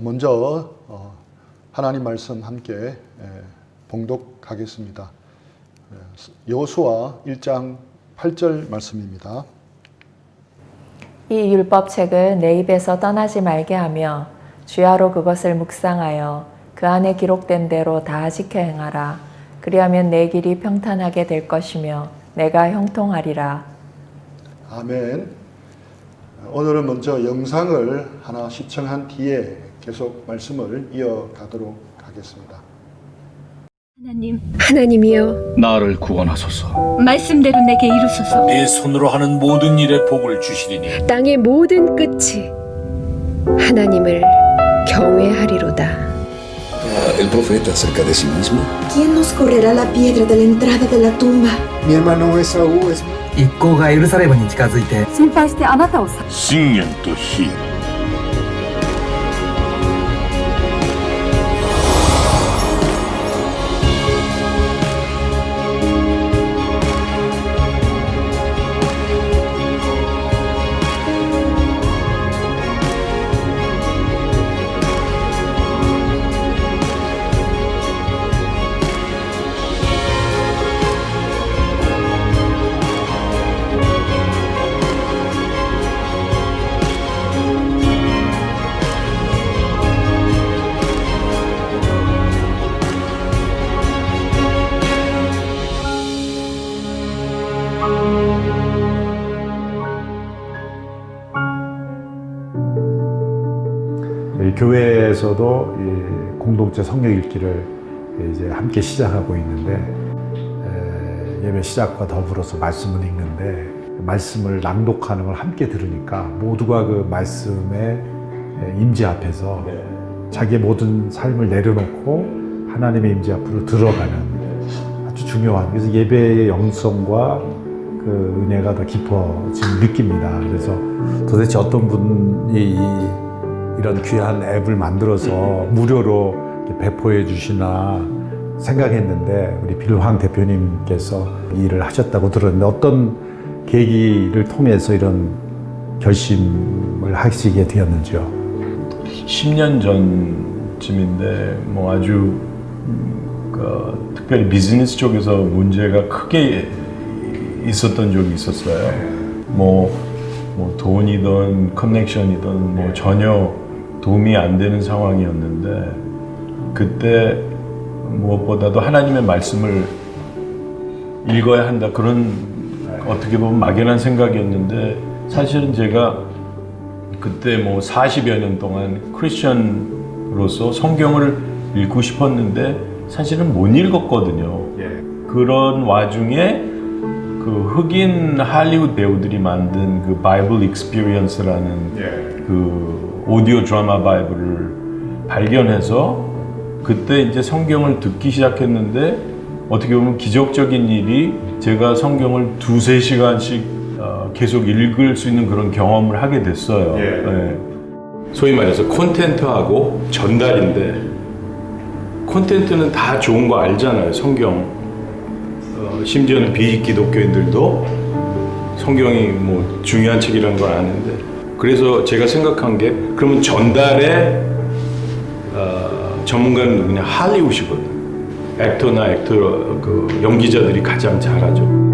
먼저 하나님 말씀 함께 봉독하겠습니다. 여호수아 1장 8절 말씀입니다. 이 율법책을 내 입에서 떠나지 말게 하며 주야로 그것을 묵상하여 그 안에 기록된 대로 다 지켜 행하라. 그리하면 내 길이 평탄하게 될 것이며 내가 형통하리라. 아멘. 오늘은 먼저 영상을 하나 시청한 뒤에 계속 말씀을 이어가도록 하겠습니다. 하나님이여 나를 구원하소서. 말씀대로 내게 이루소서. 내 손으로 하는 모든 일에 복을 주시리니 땅의 모든 끝이 하나님을 경외하리로다. El profeta acerca de sí mismo. ¿Quién nos correrá la piedra de la entrada de la tumba? Mi hermano Esaú es 一行がエルサレムに近づいて心配してあなたを信玄と火。교회에서도 공동체 성경 읽기를 이제 함께 시작하고 있는데 예배 시작과 더불어서 말씀을 읽는데 말씀을 낭독하는 걸 함께 들으니까 모두가 그 말씀의 임재 앞에서 자기의 모든 삶을 내려놓고 하나님의 임재 앞으로 들어가는 아주 중요한, 그래서 예배의 영성과 그 은혜가 더 깊어짐을 느낍니다. 그래서 도대체 어떤 분이 이런 귀한 앱을 만들어서 무료로 배포해 주시나 생각했는데 우리 빌황 대표님께서 이 일을 하셨다고 들었는데 어떤 계기를 통해서 이런 결심을 하시게 되었는지요? 10년 전쯤인데 뭐 아주 특별히 비즈니스 쪽에서 문제가 크게 있었던 적이 있었어요. 뭐 돈이든 커넥션이든 뭐 전혀 도움이 안 되는 상황이었는데 그때 무엇보다도 하나님의 말씀을 읽어야 한다, 그런 어떻게 보면 막연한 생각이었는데 사실은 제가 그때 뭐 40여 년 동안 크리스천으로서 성경을 읽고 싶었는데 사실은 못 읽었거든요. 그런 와중에 그 흑인 할리우드 배우들이 만든 그 바이블 익스피리언스라는 그 오디오 드라마 바이블을 발견해서 그때 이제 성경을 듣기 시작했는데 어떻게 보면 기적적인 일이 제가 성경을 2-3시간씩 계속 읽을 수 있는 그런 경험을 하게 됐어요. 소위 말해서 콘텐츠하고 전달인데 콘텐츠는 다 좋은 거 알잖아요. 성경. 심지어는 비기독교인들도 성경이 뭐 중요한 책이라는 걸 아는데, 그래서 제가 생각한 게 그러면 전달의 전문가는 누구냐? 할리우드거든. 액터나 그 연기자들이 가장 잘하죠.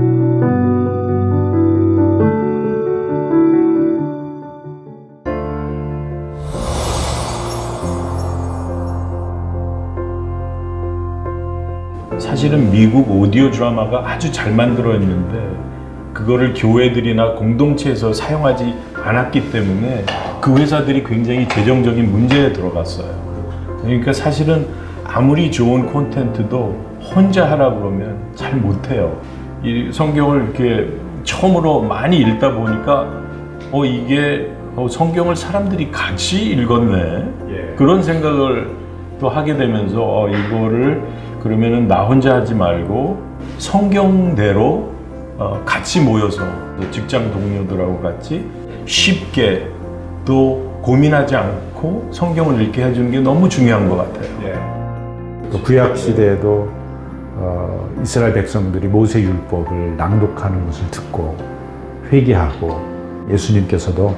사실은 미국 오디오 드라마가 아주 잘 만들어 있는데 그거를 교회들이나 공동체에서 사용하지 않았기 때문에 그 회사들이 굉장히 재정적인 문제에 들어갔어요. 그러니까 사실은 아무리 좋은 콘텐츠도 혼자 하라 그러면 잘 못해요. 이 성경을 이렇게 처음으로 많이 읽다 보니까 이게 성경을 사람들이 같이 읽었네, 그런 생각을 또 하게 되면서 이거를 그러면은 나 혼자 하지 말고 성경대로 같이 모여서 직장 동료들하고 같이 쉽게 또 고민하지 않고 성경을 읽게 해주는 게 너무 중요한 것 같아요. 또 구약 시대에도 이스라엘 백성들이 모세 율법을 낭독하는 것을 듣고 회개하고 예수님께서도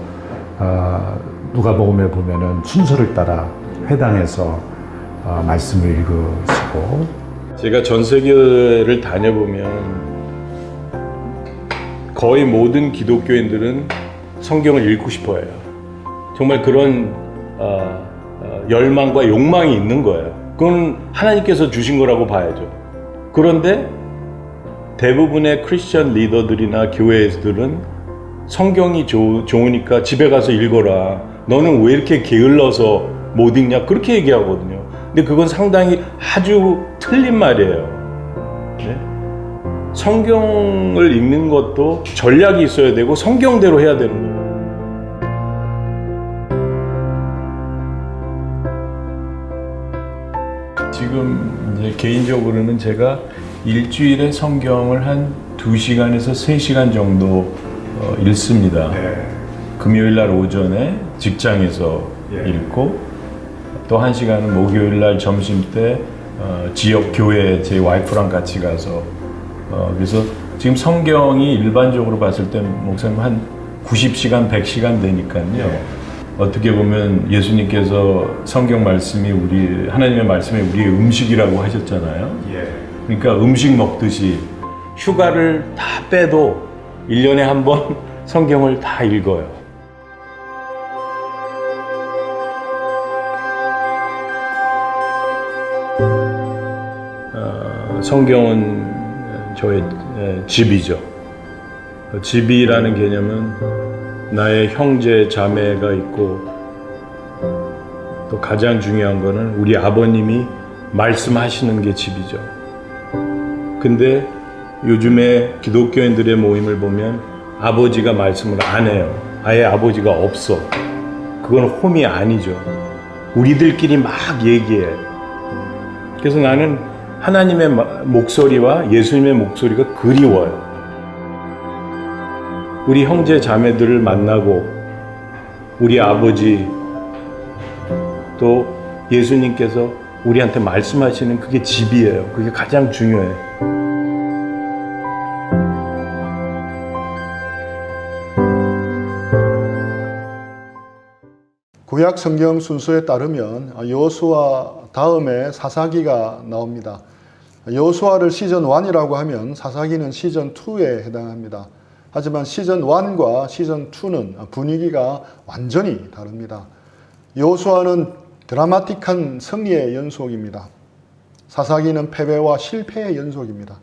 누가복음에 보면은 순서를 따라 회당에서 말씀을 읽으시고 제가 전 세계를 다녀보면 거의 모든 기독교인들은 성경을 읽고 싶어해요. 정말 그런 열망과 욕망이 있는 거예요. 그건 하나님께서 주신 거라고 봐야죠. 그런데 대부분의 크리스천 리더들이나 교회들은 성경이 좋으니까 집에 가서 읽어라. 너는 왜 이렇게 게을러서 못 읽냐? 그렇게 얘기하거든요. 근데 그건 상당히 아주 틀린 말이에요. 네? 성경을 읽는 것도 전략이 있어야 되고 성경대로 해야 되는 거예요. 지금 이제 개인적으로는 제가 일주일에 성경을 한 2시간에서 3시간 정도 읽습니다. 금요일 날 오전에 직장에서 읽고 또 1시간은 목요일 날 점심 때 지역 교회 제 와이프랑 같이 가서 그래서 지금 성경이 일반적으로 봤을 때 목사님 한 90시간, 100시간 되니까요. 어떻게 보면 예수님께서 성경 말씀이 하나님의 말씀이 우리의 음식이라고 하셨잖아요. 그러니까 음식 먹듯이 휴가를 다 빼도 1년에 한 번 성경을 다 읽어요. 성경은 저의 집이죠. 집이라는 개념은 나의 형제, 자매가 있고 또 가장 중요한 거는 우리 아버님이 말씀하시는 게 집이죠. 근데 요즘에 기독교인들의 모임을 보면 아버지가 말씀을 안 해요. 아예 아버지가 없어. 그건 홈이 아니죠. 우리들끼리 막 얘기해. 그래서 나는 하나님의 목소리와 예수님의 목소리가 그리워요. 우리 형제 자매들을 만나고 우리 아버지 또 예수님께서 우리한테 말씀하시는 그게 집이에요. 그게 가장 중요해요. 구약 성경 순서에 따르면 여호수아 다음에 사사기가 나옵니다. 여호수아를 시즌 1이라고 하면 사사기는 시즌 2에 해당합니다. 하지만 시즌 1과 시즌 2는 분위기가 완전히 다릅니다. 여호수아는 드라마틱한 승리의 연속입니다. 사사기는 패배와 실패의 연속입니다.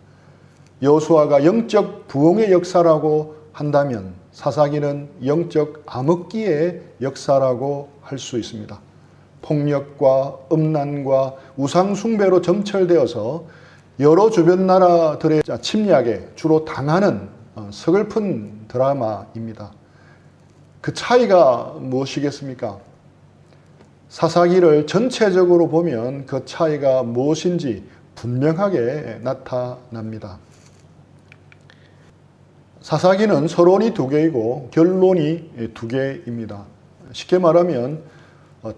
여호수아가 영적 부흥의 역사라고 한다면 사사기는 영적 암흑기의 역사라고 할 수 있습니다. 폭력과 음란과 우상숭배로 점철되어서 여러 주변 나라들의 침략에 주로 당하는 서글픈 드라마입니다. 그 차이가 무엇이겠습니까? 사사기를 전체적으로 보면 그 차이가 무엇인지 분명하게 나타납니다. 사사기는 서론이 2개이고 결론이 2개입니다. 쉽게 말하면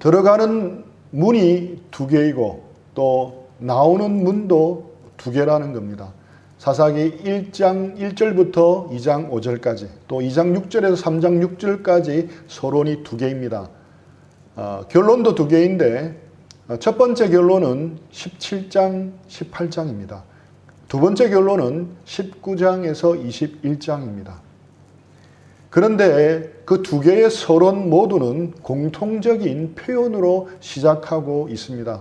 들어가는 문이 2개이고 또 나오는 문도 2개라는 겁니다. 사사기 1장 1절부터 2장 5절까지 또 2장 6절에서 3장 6절까지 서론이 2개입니다. 결론도 2개인데 첫 번째 결론은 17장 18장입니다. 두 번째 결론은 19장에서 21장입니다. 그런데 그 2개의 서론 모두는 공통적인 표현으로 시작하고 있습니다.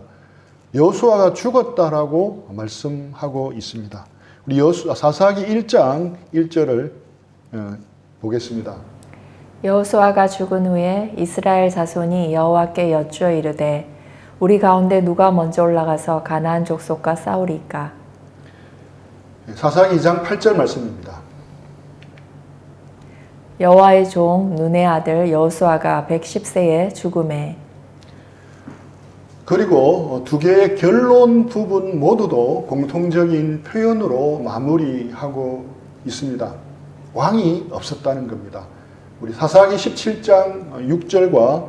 여호수아가 죽었다라고 말씀하고 있습니다. 우리 사사기 1장 1절을 보겠습니다. 여호수아가 죽은 후에 이스라엘 자손이 여호와께 여쭈어 이르되 우리 가운데 누가 먼저 올라가서 가나안 족속과 싸우리까? 사사기 2장 8절 말씀입니다. 여호와의 종 눈의 아들 여호수아가 110세에 죽음에. 그리고 2개의 결론 부분 모두도 공통적인 표현으로 마무리하고 있습니다. 왕이 없었다는 겁니다. 우리 사사기 17장 6절과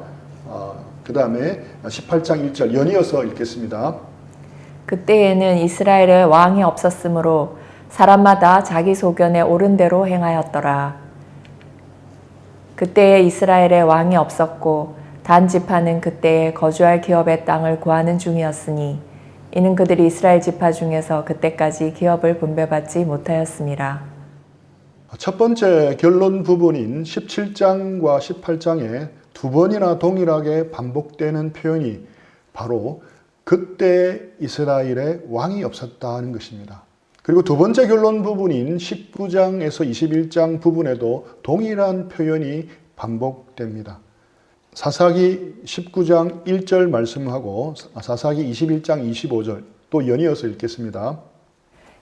그 다음에 18장 1절 연이어서 읽겠습니다. 그때에는 이스라엘에 왕이 없었으므로 사람마다 자기 소견에 옳은 대로 행하였더라. 그때에 이스라엘에 왕이 없었고 단 지파는 그때에 거주할 기업의 땅을 구하는 중이었으니 이는 그들이 이스라엘 지파 중에서 그때까지 기업을 분배받지 못하였습니다. 첫 번째 결론 부분인 17장과 18장에 두 번이나 동일하게 반복되는 표현이 바로 그때 이스라엘에 왕이 없었다는 것입니다. 그리고 두 번째 결론 부분인 19장에서 21장 부분에도 동일한 표현이 반복됩니다. 사사기 19장 1절 말씀하고 사사기 21장 25절 또 연이어서 읽겠습니다.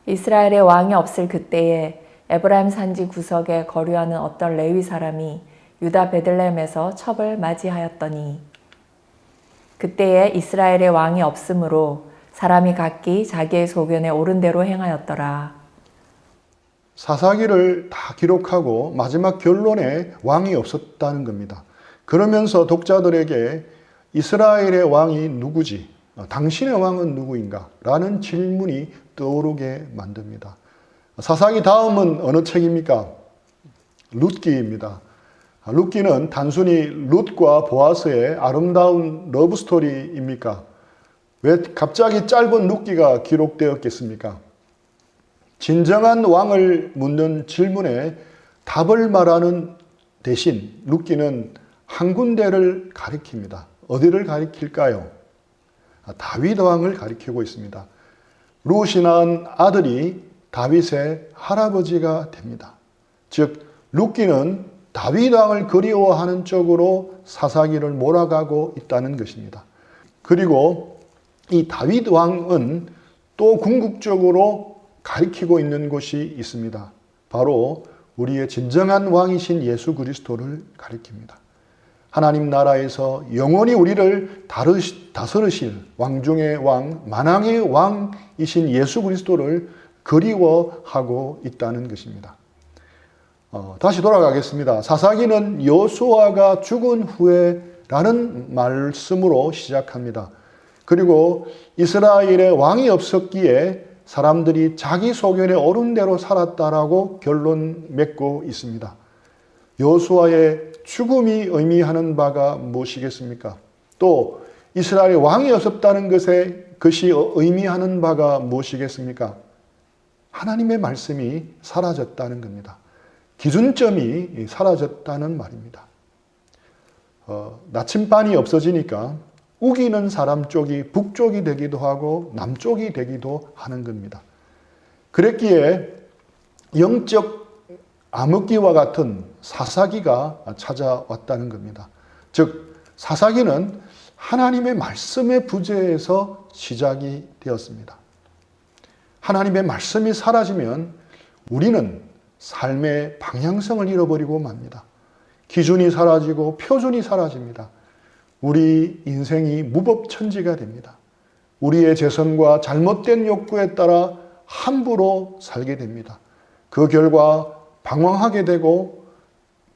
이스라엘에 왕이 없을 그때에 에브라임 산지 구석에 거류하는 어떤 레위 사람이 유다 베들레헴에서 첩을 맞이하였더니 그때에 이스라엘에 왕이 없으므로 사람이 각기 자기의 소견에 옳은 대로 행하였더라. 사사기를 다 기록하고 마지막 결론에 왕이 없었다는 겁니다. 그러면서 독자들에게 이스라엘의 왕이 누구지? 당신의 왕은 누구인가? 라는 질문이 떠오르게 만듭니다. 사사기 다음은 어느 책입니까? 룻기입니다. 룻기는 단순히 룻과 보아스의 아름다운 러브스토리입니까? 왜 갑자기 짧은 룻기가 기록되었겠습니까? 진정한 왕을 묻는 질문에 답을 말하는 대신 룻기는 한 군데를 가리킵니다. 어디를 가리킬까요? 다윗 왕을 가리키고 있습니다. 룻이 낳은 아들이 다윗의 할아버지가 됩니다. 즉 룻기는 다윗 왕을 그리워하는 쪽으로 사사기를 몰아가고 있다는 것입니다. 그리고 이 다윗 왕은 또 궁극적으로 가리키고 있는 곳이 있습니다. 바로 우리의 진정한 왕이신 예수 그리스도를 가리킵니다. 하나님 나라에서 영원히 우리를 다스리실 왕 중의 왕, 만왕의 왕이신 예수 그리스도를 그리워하고 있다는 것입니다. 다시 돌아가겠습니다. 사사기는 여호수아가 죽은 후에라는 말씀으로 시작합니다. 그리고 이스라엘에 왕이 없었기에 사람들이 자기 소견에 옳은 대로 살았다라고 결론 맺고 있습니다. 여호수아의 죽음이 의미하는 바가 무엇이겠습니까? 또 이스라엘에 왕이 없었다는 것이 의미하는 바가 무엇이겠습니까? 하나님의 말씀이 사라졌다는 겁니다. 기준점이 사라졌다는 말입니다. 나침반이 없어지니까 우기는 사람 쪽이 북쪽이 되기도 하고 남쪽이 되기도 하는 겁니다. 그랬기에 영적 암흑기와 같은 사사기가 찾아왔다는 겁니다. 즉 사사기는 하나님의 말씀의 부재에서 시작이 되었습니다. 하나님의 말씀이 사라지면 우리는 삶의 방향성을 잃어버리고 맙니다. 기준이 사라지고 표준이 사라집니다. 우리 인생이 무법천지가 됩니다. 우리의 재성과 잘못된 욕구에 따라 함부로 살게 됩니다. 그 결과 방황하게 되고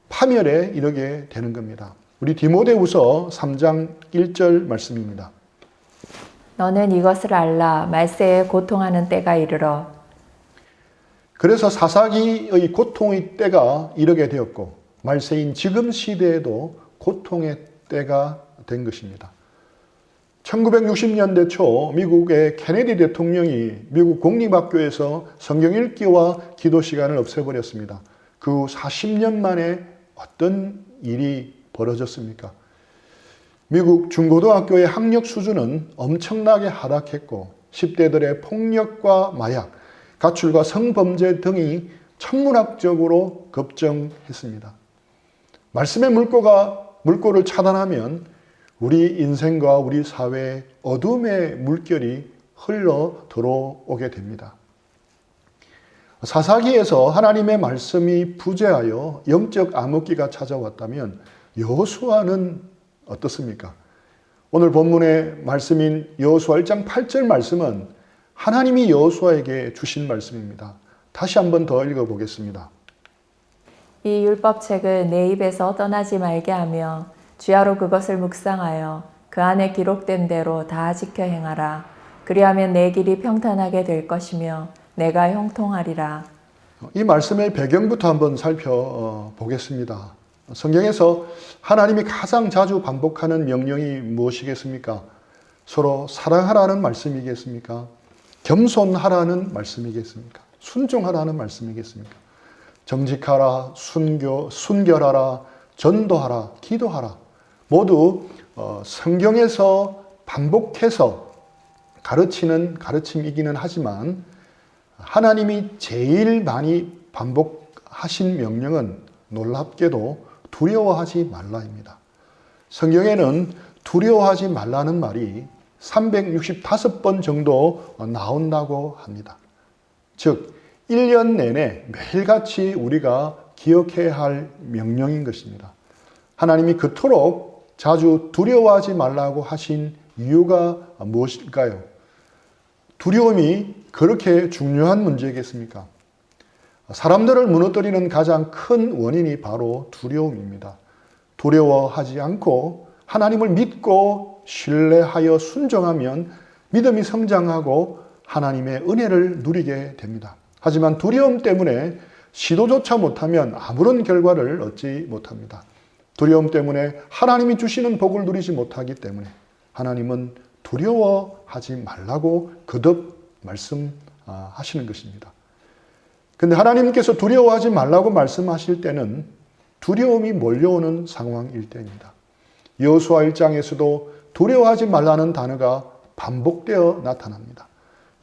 파멸에 이르게 되는 겁니다. 우리 디모데후서 3장 1절 말씀입니다. 너는 이것을 알라. 말세에 고통하는 때가 이르러. 그래서 사사기의 고통의 때가 이르게 되었고 말세인 지금 시대에도 고통의 때가 된 것입니다. 1960년대 초 미국의 케네디 대통령이 미국 공립학교에서 성경 읽기와 기도 시간을 없애버렸습니다. 그 후 40년 만에 어떤 일이 벌어졌습니까? 미국 중고등학교의 학력 수준은 엄청나게 하락했고 10대들의 폭력과 마약, 가출과 성범죄 등이 천문학적으로 급증했습니다. 말씀의 물꼬를 차단하면 우리 인생과 우리 사회에 어둠의 물결이 흘러 들어오게 됩니다. 사사기에서 하나님의 말씀이 부재하여 영적 암흑기가 찾아왔다면 여호수아는 어떻습니까? 오늘 본문의 말씀인 여호수아 1장 8절 말씀은 하나님이 여호수아에게 주신 말씀입니다. 다시 한번 더 읽어보겠습니다. 이 율법책을 내 입에서 떠나지 말게 하며 주야로 그것을 묵상하여 그 안에 기록된 대로 다 지켜 행하라. 그리하면 내 길이 평탄하게 될 것이며 내가 형통하리라. 이 말씀의 배경부터 한번 살펴보겠습니다. 성경에서 하나님이 가장 자주 반복하는 명령이 무엇이겠습니까? 서로 사랑하라는 말씀이겠습니까? 겸손하라는 말씀이겠습니까? 순종하라는 말씀이겠습니까? 정직하라, 순결하라, 전도하라, 기도하라. 모두 성경에서 반복해서 가르치는 가르침이기는 하지만 하나님이 제일 많이 반복하신 명령은 놀랍게도 두려워하지 말라입니다. 성경에는 두려워하지 말라는 말이 365번 정도 나온다고 합니다. 즉 1년 내내 매일같이 우리가 기억해야 할 명령인 것입니다. 하나님이 그토록 자주 두려워하지 말라고 하신 이유가 무엇일까요? 두려움이 그렇게 중요한 문제겠습니까? 사람들을 무너뜨리는 가장 큰 원인이 바로 두려움입니다. 두려워하지 않고 하나님을 믿고 신뢰하여 순종하면 믿음이 성장하고 하나님의 은혜를 누리게 됩니다. 하지만 두려움 때문에 시도조차 못하면 아무런 결과를 얻지 못합니다. 두려움 때문에 하나님이 주시는 복을 누리지 못하기 때문에 하나님은 두려워하지 말라고 거듭 말씀하시는 것입니다. 근데 하나님께서 두려워하지 말라고 말씀하실 때는 두려움이 몰려오는 상황일 때입니다. 여호수아 1장에서도 두려워하지 말라는 단어가 반복되어 나타납니다.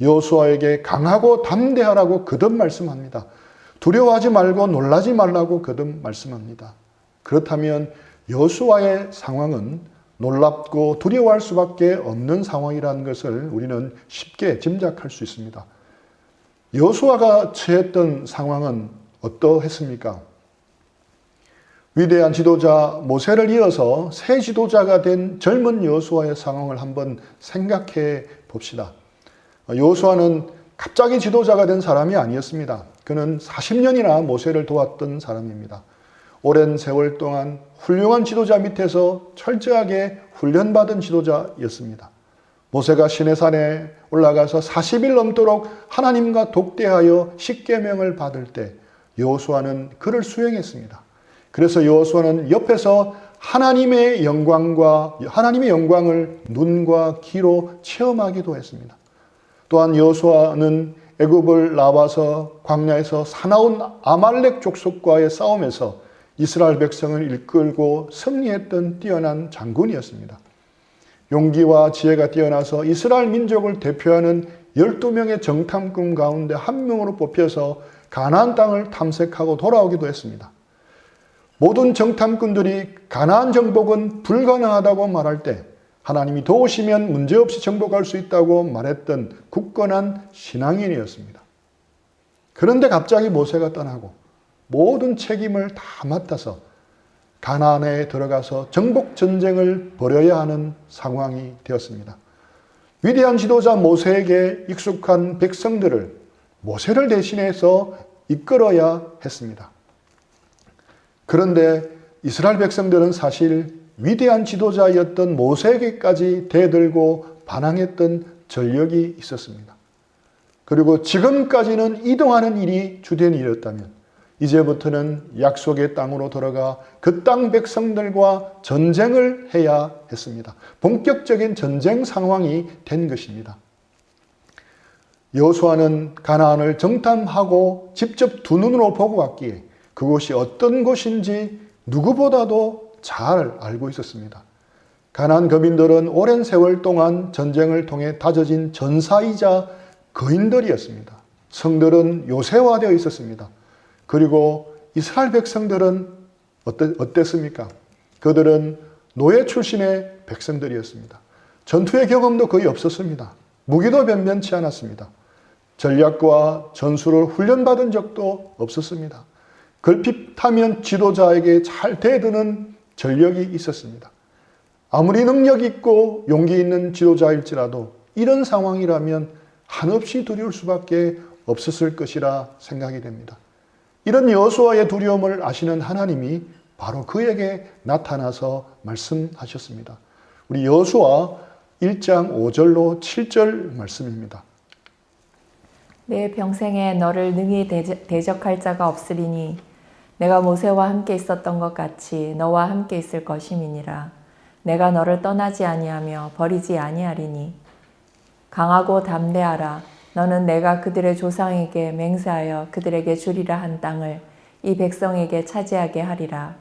여호수아에게 강하고 담대하라고 거듭 말씀합니다. 두려워하지 말고 놀라지 말라고 거듭 말씀합니다. 그렇다면 여호수아의 상황은 놀랍고 두려워할 수밖에 없는 상황이라는 것을 우리는 쉽게 짐작할 수 있습니다. 여호수아가 처했던 상황은 어떠했습니까? 위대한 지도자 모세를 이어서 새 지도자가 된 젊은 여호수아의 상황을 한번 생각해 봅시다. 여호수아는 갑자기 지도자가 된 사람이 아니었습니다. 그는 40년이나 모세를 도왔던 사람입니다. 오랜 세월 동안 훌륭한 지도자 밑에서 철저하게 훈련받은 지도자였습니다. 모세가 시내산에 올라가서 40일 넘도록 하나님과 독대하여 십계명을 받을 때 여호수아는 그를 수행했습니다. 그래서 여호수아는 옆에서 하나님의 영광을 눈과 귀로 체험하기도 했습니다. 또한 여호수아는 애굽을 나와서 광야에서 사나운 아말렉 족속과의 싸움에서 이스라엘 백성을 이끌고 승리했던 뛰어난 장군이었습니다. 용기와 지혜가 뛰어나서 이스라엘 민족을 대표하는 12명의 정탐꾼 가운데 한 명으로 뽑혀서 가나안 땅을 탐색하고 돌아오기도 했습니다. 모든 정탐꾼들이 가나안 정복은 불가능하다고 말할 때 하나님이 도우시면 문제없이 정복할 수 있다고 말했던 굳건한 신앙인이었습니다. 그런데 갑자기 모세가 떠나고 모든 책임을 다 맡아서 가나안에 들어가서 정복 전쟁을 벌여야 하는 상황이 되었습니다. 위대한 지도자 모세에게 익숙한 백성들을 모세를 대신해서 이끌어야 했습니다. 그런데 이스라엘 백성들은 사실 위대한 지도자였던 모세에게까지 대들고 반항했던 전력이 있었습니다. 그리고 지금까지는 이동하는 일이 주된 일이었다면 이제부터는 약속의 땅으로 들어가 그 땅 백성들과 전쟁을 해야 했습니다. 본격적인 전쟁 상황이 된 것입니다. 여호수아는 가나안을 정탐하고 직접 두 눈으로 보고 왔기에 그곳이 어떤 곳인지 누구보다도 잘 알고 있었습니다. 가나안 거민들은 오랜 세월 동안 전쟁을 통해 다져진 전사이자 거인들이었습니다. 성들은 요새화되어 있었습니다. 그리고 이스라엘 백성들은 어땠습니까? 그들은 노예 출신의 백성들이었습니다. 전투의 경험도 거의 없었습니다. 무기도 변변치 않았습니다. 전략과 전술을 훈련받은 적도 없었습니다. 걸핏하면 지도자에게 잘 대드는 전력이 있었습니다. 아무리 능력 있고 용기 있는 지도자일지라도 이런 상황이라면 한없이 두려울 수밖에 없었을 것이라 생각이 됩니다. 이런 여호수아의 두려움을 아시는 하나님이 바로 그에게 나타나서 말씀하셨습니다. 우리 여호수아 1장 5절로 7절 말씀입니다. 내 평생에 너를 능히 대적할 자가 없으리니 내가 모세와 함께 있었던 것 같이 너와 함께 있을 것임이니라. 내가 너를 떠나지 아니하며 버리지 아니하리니 강하고 담대하라. 너는 내가 그들의 조상에게 맹세하여 그들에게 주리라 한 땅을 이 백성에게 차지하게 하리라.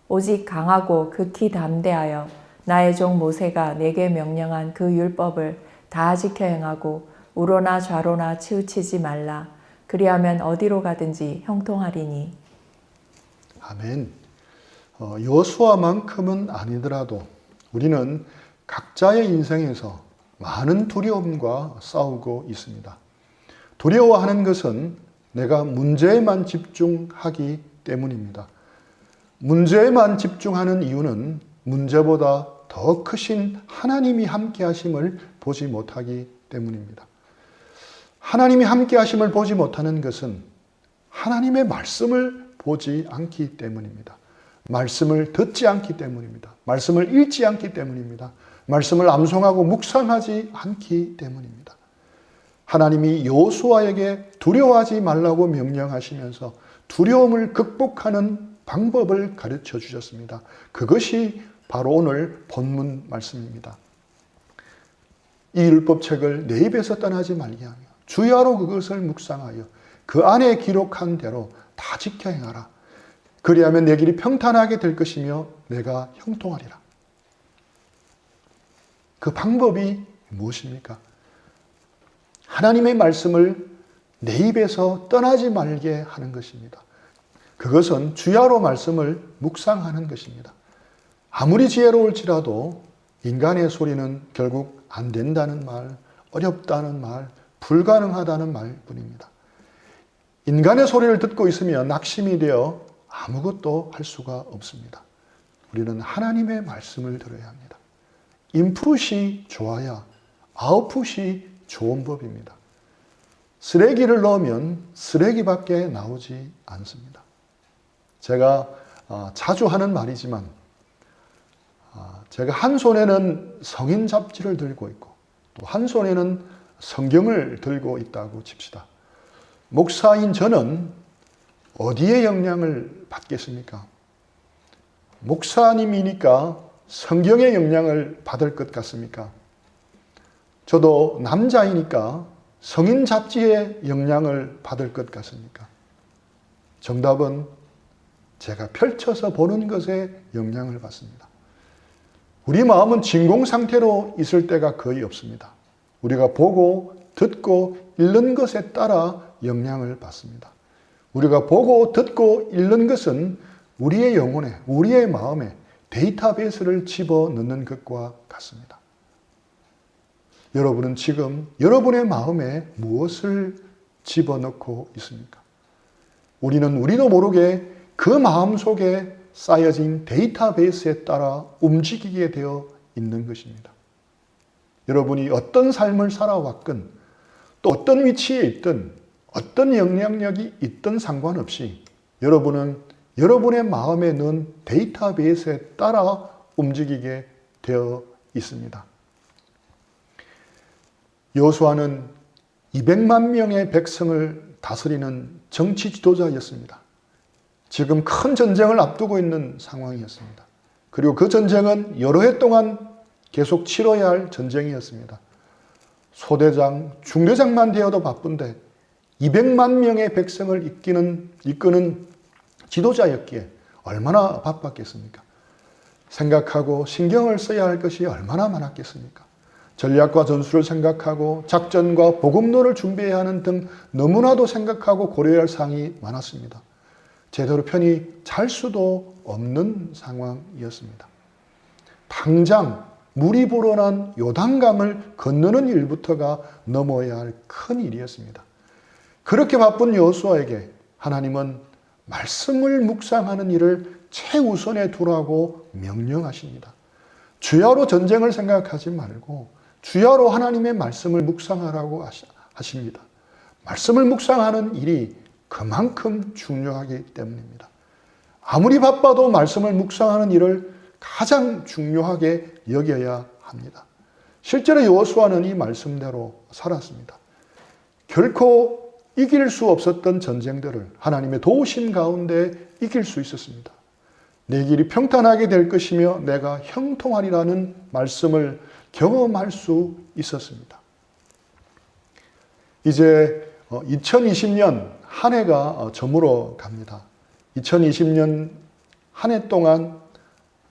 오직 강하고 극히 담대하여 나의 종 모세가 내게 명령한 그 율법을 다 지켜 행하고 우로나 좌로나 치우치지 말라. 그리하면 어디로 가든지 형통하리니. 아멘. 여호수아만큼은 아니더라도 우리는 각자의 인생에서 많은 두려움과 싸우고 있습니다. 두려워하는 것은 내가 문제에만 집중하기 때문입니다. 문제에만 집중하는 이유는 문제보다 더 크신 하나님이 함께 하심을 보지 못하기 때문입니다. 하나님이 함께 하심을 보지 못하는 것은 하나님의 말씀을 보지 않기 때문입니다. 말씀을 듣지 않기 때문입니다. 말씀을 읽지 않기 때문입니다. 말씀을 암송하고 묵상하지 않기 때문입니다. 하나님이 여호수아에게 두려워하지 말라고 명령하시면서 두려움을 극복하는 방법을 가르쳐 주셨습니다. 그것이 바로 오늘 본문 말씀입니다. 이 율법책을 내 입에서 떠나지 말게 하며 주야로 그것을 묵상하여 그 안에 기록한 대로 다 지켜 행하라. 그리하면 내 길이 평탄하게 될 것이며 내가 형통하리라. 그 방법이 무엇입니까? 하나님의 말씀을 내 입에서 떠나지 말게 하는 것입니다. 그것은 주야로 말씀을 묵상하는 것입니다. 아무리 지혜로울지라도 인간의 소리는 결국 안 된다는 말, 어렵다는 말, 불가능하다는 말뿐입니다. 인간의 소리를 듣고 있으면 낙심이 되어 아무것도 할 수가 없습니다. 우리는 하나님의 말씀을 들어야 합니다. 인풋이 좋아야 아웃풋이 좋은 법입니다. 쓰레기를 넣으면 쓰레기밖에 나오지 않습니다. 제가 자주 하는 말이지만 제가 한 손에는 성인 잡지를 들고 있고 또 한 손에는 성경을 들고 있다고 칩시다. 목사인 저는 어디에 영향을 받겠습니까? 목사님이니까 성경의 영향을 받을 것 같습니까? 저도 남자이니까 성인 잡지의 영향을 받을 것 같습니까? 정답은 제가 펼쳐서 보는 것에 영향을 받습니다. 우리 마음은 진공 상태로 있을 때가 거의 없습니다. 우리가 보고 듣고 읽는 것에 따라 영향을 받습니다. 우리가 보고 듣고 읽는 것은 우리의 영혼에, 우리의 마음에 데이터베이스를 집어넣는 것과 같습니다. 여러분은 지금 여러분의 마음에 무엇을 집어넣고 있습니까? 우리도 모르게 그 마음 속에 쌓여진 데이터베이스에 따라 움직이게 되어 있는 것입니다. 여러분이 어떤 삶을 살아왔건 또 어떤 위치에 있든 어떤 영향력이 있든 상관없이 여러분은 여러분의 마음에 넣은 데이터베이스에 따라 움직이게 되어 있습니다. 여호수아는 200만 명의 백성을 다스리는 정치 지도자였습니다. 지금 큰 전쟁을 앞두고 있는 상황이었습니다. 그리고 그 전쟁은 여러 해 동안 계속 치러야 할 전쟁이었습니다. 소대장, 중대장만 되어도 바쁜데 200만 명의 백성을 이끄는 지도자였기에 얼마나 바빴겠습니까? 생각하고 신경을 써야 할 것이 얼마나 많았겠습니까? 전략과 전술을 생각하고 작전과 보급로를 준비해야 하는 등 너무나도 생각하고 고려해야 할 사항이 많았습니다. 제대로 편히 잘 수도 없는 상황이었습니다. 당장 물이 불어난 요단강을 건너는 일부터가 넘어야 할 큰 일이었습니다. 그렇게 바쁜 여호수아에게 하나님은 말씀을 묵상하는 일을 최우선에 두라고 명령하십니다. 주야로 전쟁을 생각하지 말고 주야로 하나님의 말씀을 묵상하라고 하십니다. 말씀을 묵상하는 일이 그만큼 중요하기 때문입니다. 아무리 바빠도 말씀을 묵상하는 일을 가장 중요하게 여겨야 합니다. 실제로 여호수아는 이 말씀대로 살았습니다. 결코 이길 수 없었던 전쟁들을 하나님의 도우심 가운데 이길 수 있었습니다. 내 길이 평탄하게 될 것이며 내가 형통하리라는 말씀을 경험할 수 있었습니다. 이제 2020년 한 해가 저물어 갑니다. 2020년 한 해 동안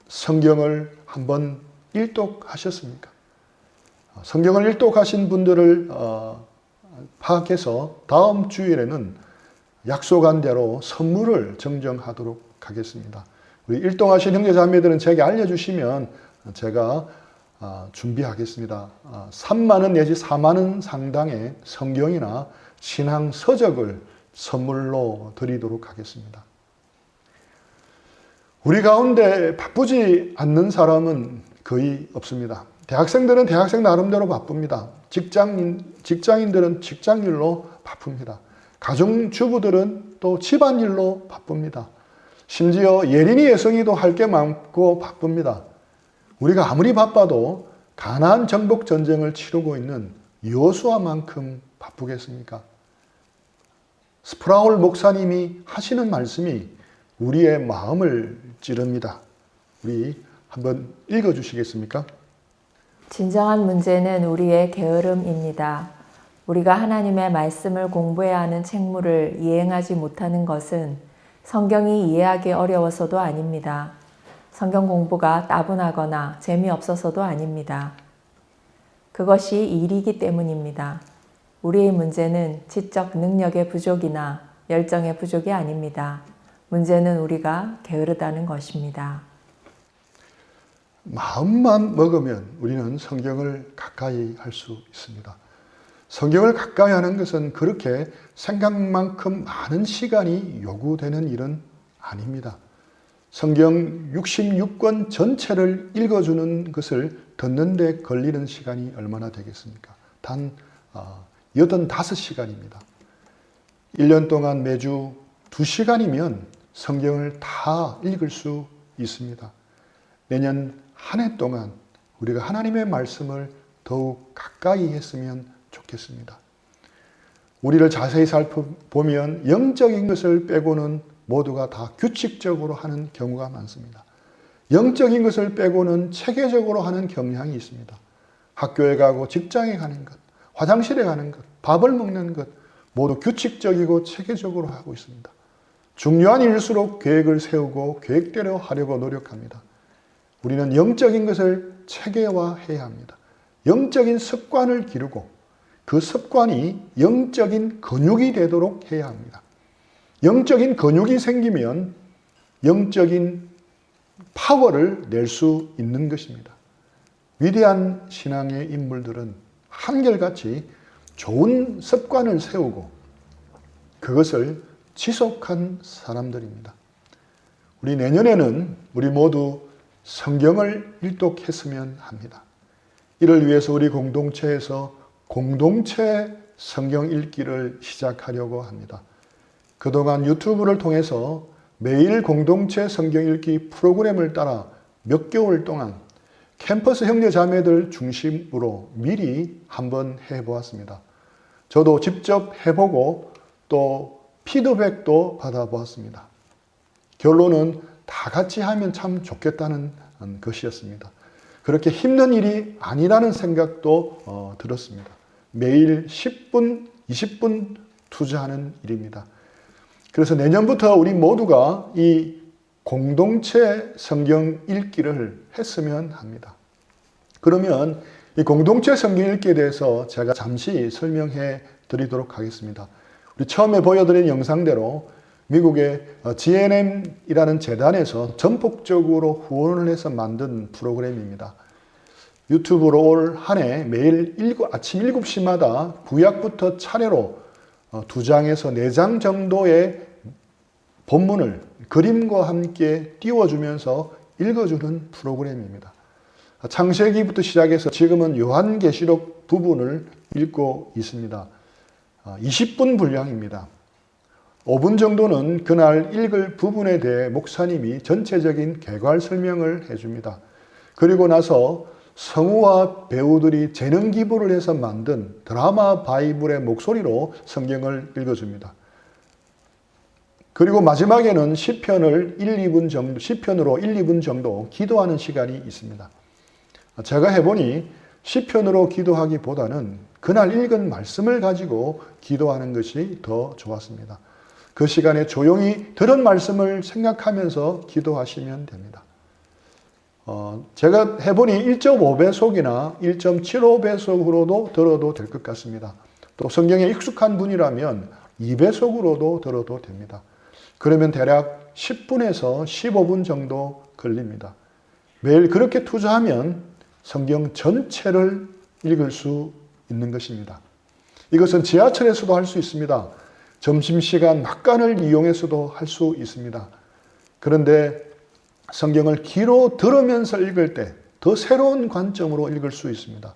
성경을 한번 일독하셨습니까? 성경을 일독하신 분들을 파악해서 다음 주일에는 약속한 대로 선물을 정정하도록 하겠습니다. 우리 일동하신 형제자매들은 제게 알려주시면 제가 준비하겠습니다. 3만 원 내지 4만 원 상당의 성경이나 신앙 서적을 선물로 드리도록 하겠습니다. 우리 가운데 바쁘지 않는 사람은 거의 없습니다. 대학생들은 대학생 나름대로 바쁩니다. 직장인들은 직장일로 바쁩니다. 가정주부들은 또 집안일로 바쁩니다. 심지어 예린이 예성이도 할 게 많고 바쁩니다. 우리가 아무리 바빠도 가나안 정복 전쟁을 치르고 있는 여호수아만큼 바쁘겠습니까? 스프라울 목사님이 하시는 말씀이 우리의 마음을 찌릅니다. 우리 한번 읽어주시겠습니까? 진정한 문제는 우리의 게으름입니다. 우리가 하나님의 말씀을 공부해야 하는 책무를 이행하지 못하는 것은 성경이 이해하기 어려워서도 아닙니다. 성경 공부가 따분하거나 재미없어서도 아닙니다. 그것이 일이기 때문입니다. 우리의 문제는 지적 능력의 부족이나 열정의 부족이 아닙니다. 문제는 우리가 게으르다는 것입니다. 마음만 먹으면 우리는 성경을 가까이 할 수 있습니다. 성경을 가까이 하는 것은 그렇게 생각만큼 많은 시간이 요구되는 일은 아닙니다. 성경 66권 전체를 읽어주는 것을 듣는 데 걸리는 시간이 얼마나 되겠습니까? 단 85시간입니다. 1년 동안 매주 2시간이면 성경을 다 읽을 수 있습니다. 내년 한 해 동안 우리가 하나님의 말씀을 더욱 가까이 했으면 좋겠습니다. 우리를 자세히 살펴보면 영적인 것을 빼고는 모두가 다 규칙적으로 하는 경우가 많습니다. 영적인 것을 빼고는 체계적으로 하는 경향이 있습니다. 학교에 가고 직장에 가는 것, 화장실에 가는 것, 밥을 먹는 것 모두 규칙적이고 체계적으로 하고 있습니다. 중요한 일일수록 계획을 세우고 계획대로 하려고 노력합니다. 우리는 영적인 것을 체계화해야 합니다. 영적인 습관을 기르고 그 습관이 영적인 근육이 되도록 해야 합니다. 영적인 근육이 생기면 영적인 파워를 낼 수 있는 것입니다. 위대한 신앙의 인물들은 한결같이 좋은 습관을 세우고 그것을 지속한 사람들입니다. 우리 내년에는 우리 모두 성경을 일독했으면 합니다. 이를 위해서 우리 공동체에서 공동체 성경 읽기를 시작하려고 합니다. 그동안 유튜브를 통해서 매일 공동체 성경 읽기 프로그램을 따라 몇 개월 동안 캠퍼스 형제 자매들 중심으로 미리 한번 해보았습니다. 저도 직접 해보고 또 피드백도 받아보았습니다. 결론은 다 같이 하면 참 좋겠다는 것이었습니다. 그렇게 힘든 일이 아니라는 생각도 들었습니다. 매일 10분, 20분 투자하는 일입니다. 그래서 내년부터 우리 모두가 이 공동체 성경 읽기를 했으면 합니다. 그러면 이 공동체 성경 읽기에 대해서 제가 잠시 설명해 드리도록 하겠습니다. 우리 처음에 보여드린 영상대로 미국의 GNM이라는 재단에서 전폭적으로 후원을 해서 만든 프로그램입니다. 유튜브로 올 한 해 매일 아침 7시마다 구약부터 차례로 2장에서 4장 정도의 본문을 그림과 함께 띄워주면서 읽어주는 프로그램입니다. 창세기부터 시작해서 지금은 요한계시록 부분을 읽고 있습니다. 20분 분량입니다. 5분 정도는 그날 읽을 부분에 대해 목사님이 전체적인 개괄 설명을 해줍니다. 그리고 나서 성우와 배우들이 재능 기부를 해서 만든 드라마 바이블의 목소리로 성경을 읽어줍니다. 그리고 마지막에는 시편으로 1, 2분 정도 기도하는 시간이 있습니다. 제가 해보니 시편으로 기도하기보다는 그날 읽은 말씀을 가지고 기도하는 것이 더 좋았습니다. 그 시간에 조용히 들은 말씀을 생각하면서 기도하시면 됩니다. 제가 해보니 1.5배속이나 1.75배속으로도 들어도 될 것 같습니다. 또 성경에 익숙한 분이라면 2배속으로도 들어도 됩니다. 그러면 대략 10분에서 15분 정도 걸립니다. 매일 그렇게 투자하면 성경 전체를 읽을 수 있는 것입니다. 이것은 지하철에서도 할 수 있습니다. 점심시간 막간을 이용해서도 할 수 있습니다. 그런데 성경을 귀로 들으면서 읽을 때 더 새로운 관점으로 읽을 수 있습니다.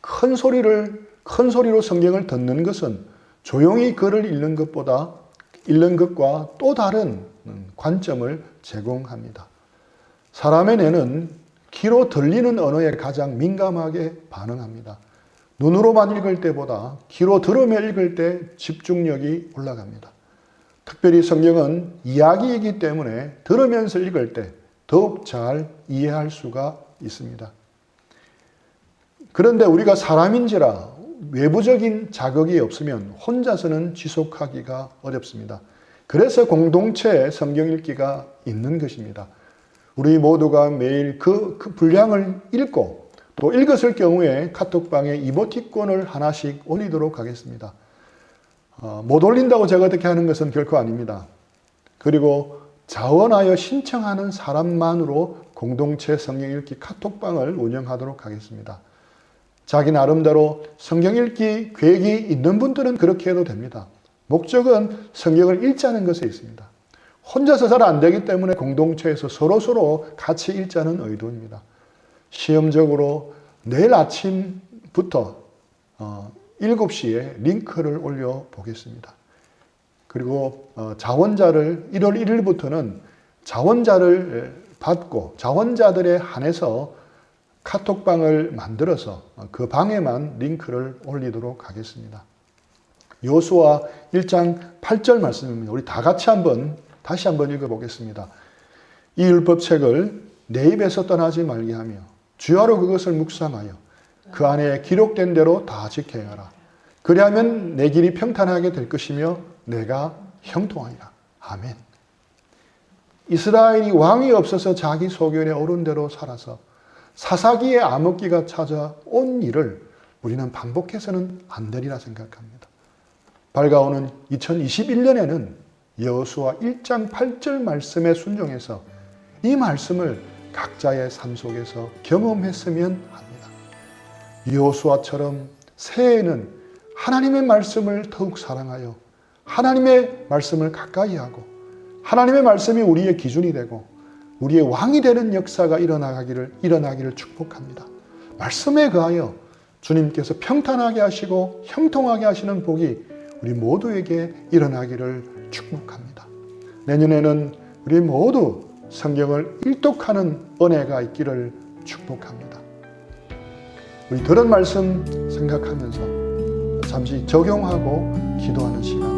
큰 소리로 성경을 듣는 것은 조용히 글을 읽는 것과 또 다른 관점을 제공합니다. 사람의 뇌는 귀로 들리는 언어에 가장 민감하게 반응합니다. 눈으로만 읽을 때보다 귀로 들으며 읽을 때 집중력이 올라갑니다. 특별히 성경은 이야기이기 때문에 들으면서 읽을 때 더욱 잘 이해할 수가 있습니다. 그런데 우리가 사람인지라 외부적인 자극이 없으면 혼자서는 지속하기가 어렵습니다. 그래서 공동체에 성경 읽기가 있는 것입니다. 우리 모두가 매일 그 분량을 읽고 또 읽었을 경우에 카톡방에 이모티콘을 하나씩 올리도록 하겠습니다. 못 올린다고 제가 어떻게 하는 것은 결코 아닙니다. 그리고 자원하여 신청하는 사람만으로 공동체 성경 읽기 카톡방을 운영하도록 하겠습니다. 자기 나름대로 성경 읽기 계획이 있는 분들은 그렇게 해도 됩니다. 목적은 성경을 읽자는 것에 있습니다. 혼자서 잘 안 되기 때문에 공동체에서 서로 같이 읽자는 의도입니다. 시험적으로 내일 아침부터 7시에 링크를 올려 보겠습니다. 그리고 자원자를 1월 1일부터는 자원자를 받고 자원자들에 한해서 카톡방을 만들어서 그 방에만 링크를 올리도록 하겠습니다. 여호수아 1장 8절 말씀입니다. 우리 다 같이 다시 한번 읽어보겠습니다. 이 율법책을 내 입에서 떠나지 말게 하며 주야로 그것을 묵상하여 그 안에 기록된 대로 다 지켜 행하라. 그리하면 내 길이 평탄하게 될 것이며 내가 형통하리라. 아멘. 이스라엘이 왕이 없어서 자기 소견에 옳은 대로 살아서 사사기에 암흑기가 찾아온 일을 우리는 반복해서는 안 되리라 생각합니다. 밝아오는 2021년에는 여호수아 1장 8절 말씀에 순종해서 이 말씀을 각자의 삶 속에서 경험했으면 합니다. 여호수아처럼 새해에는 하나님의 말씀을 더욱 사랑하여 하나님의 말씀을 가까이 하고 하나님의 말씀이 우리의 기준이 되고 우리의 왕이 되는 역사가 일어나기를 축복합니다. 말씀에 거하여 주님께서 평탄하게 하시고 형통하게 하시는 복이 우리 모두에게 일어나기를 축복합니다. 내년에는 우리 모두 성경을 일독하는 은혜가 있기를 축복합니다. 우리 들은 말씀 생각하면서 잠시 적용하고 기도하는 시간